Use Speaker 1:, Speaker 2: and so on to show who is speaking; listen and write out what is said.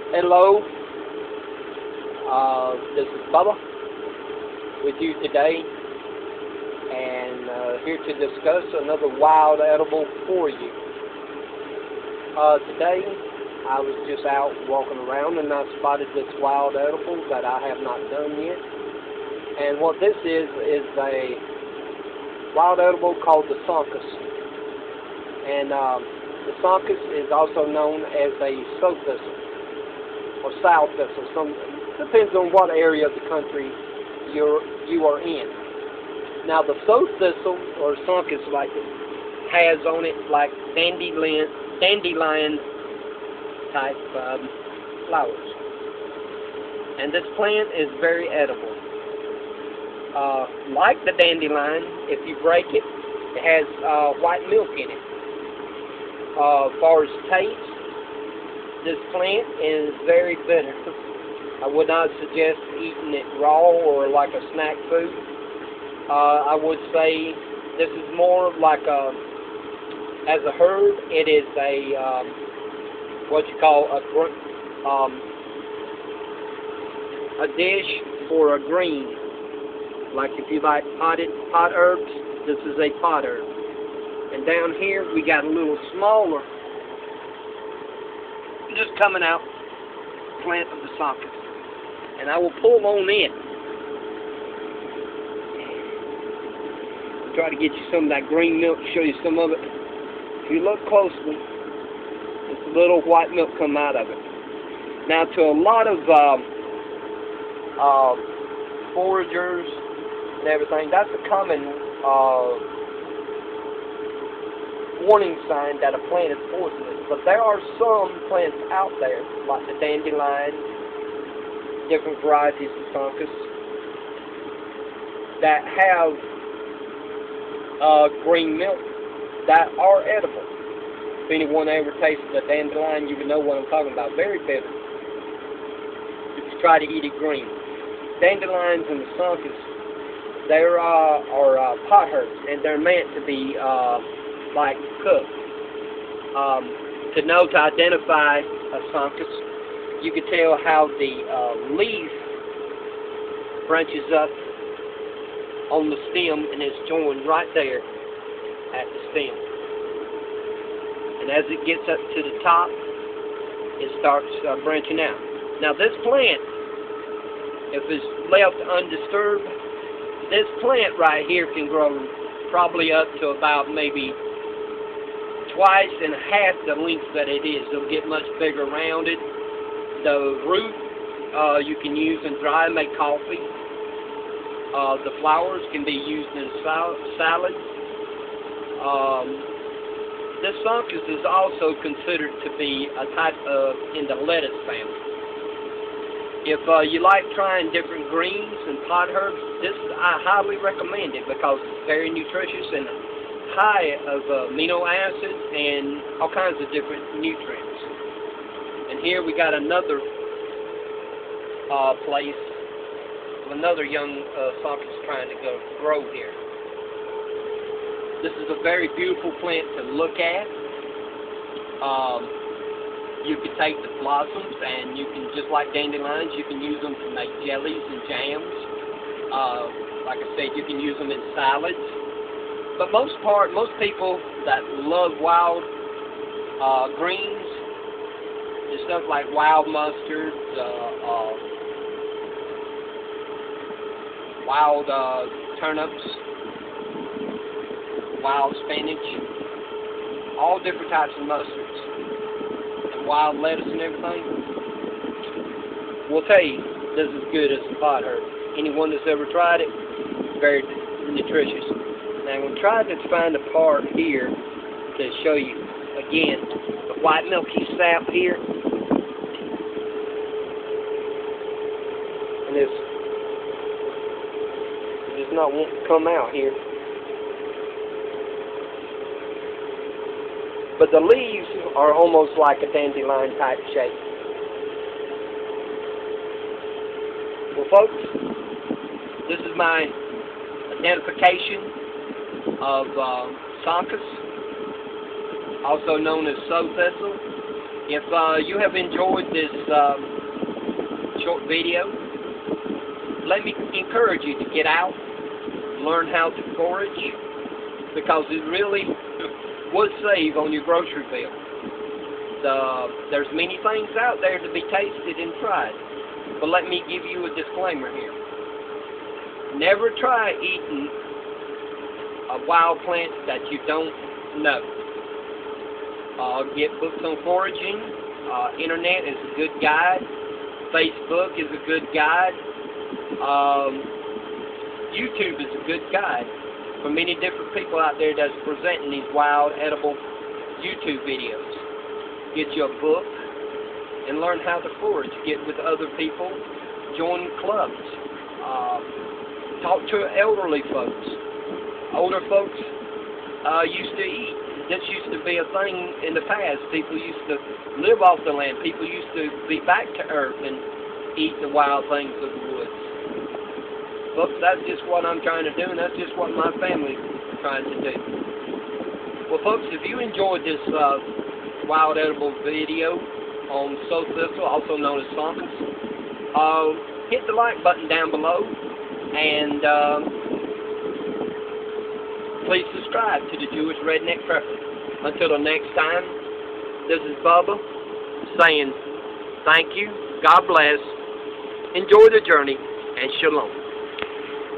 Speaker 1: Hello, this is Bubba with you today, and here to discuss another wild edible for you. Today, I was just out walking around and I spotted this wild edible that I have not done yet. And what this is a wild edible called the sonkus. And the sonkus is also known as a sow thistle or sow thistle. Depends on what area of the country you are in. Now the sow thistle or sonkus like it has on it like dandelion type flowers, and this plant is very edible. Like the dandelion, if you break it, it has white milk in it. As far as taste, this plant is very bitter. I would not suggest eating it raw or like a snack food. I would say this is more like as a herb. It is a what you call a dish for a green. Like if you like pot herbs, this is a pot herb. And down here we got a little smaller, just coming out, plant of the sonkus. And I will pull on it. Try to get you some of that green milk, show you some of it. If you look closely, it's a little white milk come out of it. Now to a lot of foragers and everything, that's a common warning sign that a plant is poisonous. But there are some plants out there, like the dandelion, different varieties of sonkus, that have green milk that are edible. If anyone ever tasted a dandelion, you would know what I'm talking about. Very bitter if you try to eat it green. Dandelions and the sonkus, they are pot herbs, and they're meant to be like cooked. To identify a sonkus, you can tell how the leaf branches up on the stem and is joined right there at the stem. And as it gets up to the top, it starts branching out. Now this plant, if it's left undisturbed, this plant right here can grow probably up to about maybe twice and a half the length that it is. It'll get much bigger around it. The root you can use and dry and make coffee. The flowers can be used in salads. This sonkus is also considered to be a type of in the lettuce family. If you like trying different greens and pot herbs, I highly recommend it because it's very nutritious and high of amino acids and all kinds of different nutrients. And here we got another place, another young sonkus trying to grow here. This is a very beautiful plant to look at. You can take the blossoms and you can, just like dandelions, you can use them to make jellies and jams. Like I said, you can use them in salads. But most people that love wild greens, and stuff like wild mustard, wild turnips, wild spinach, all different types of mustards, and wild lettuce and everything, will tell you this is good as a pot herb. Anyone that's ever tried it, very nutritious. Now I'm going to try to find a part here to show you again the white milky sap here, and it's just not wanting to come out here. But the leaves are almost like a dandelion type shape. Well, folks, this is my identification of sonkus, also known as sow thistle. If you have enjoyed this short video, let me encourage you to get out, learn how to forage, because it really would save on your grocery bill. There's many things out there to be tasted and tried, but let me give you a disclaimer here. Never try eating a wild plant that you don't know. Get books on foraging. Internet is a good guide. Facebook is a good guide. YouTube is a good guide for many different people out there that's presenting these wild, edible YouTube videos. Get you a book and learn how to forage. Get with other people. Join clubs. Talk to elderly folks. Older folks used to eat. This used to be a thing in the past. People used to live off the land. People used to be back to earth and eat the wild things of the woods. Folks, that's just what I'm trying to do, and that's just what my family's trying to do. Well, folks, if you enjoyed this wild edible video on thistle, also known as sunkers, hit the like button down below, and please subscribe to the Jewish Redneck Prepper. Until the next time, this is Bubba saying thank you, God bless, enjoy the journey, and shalom.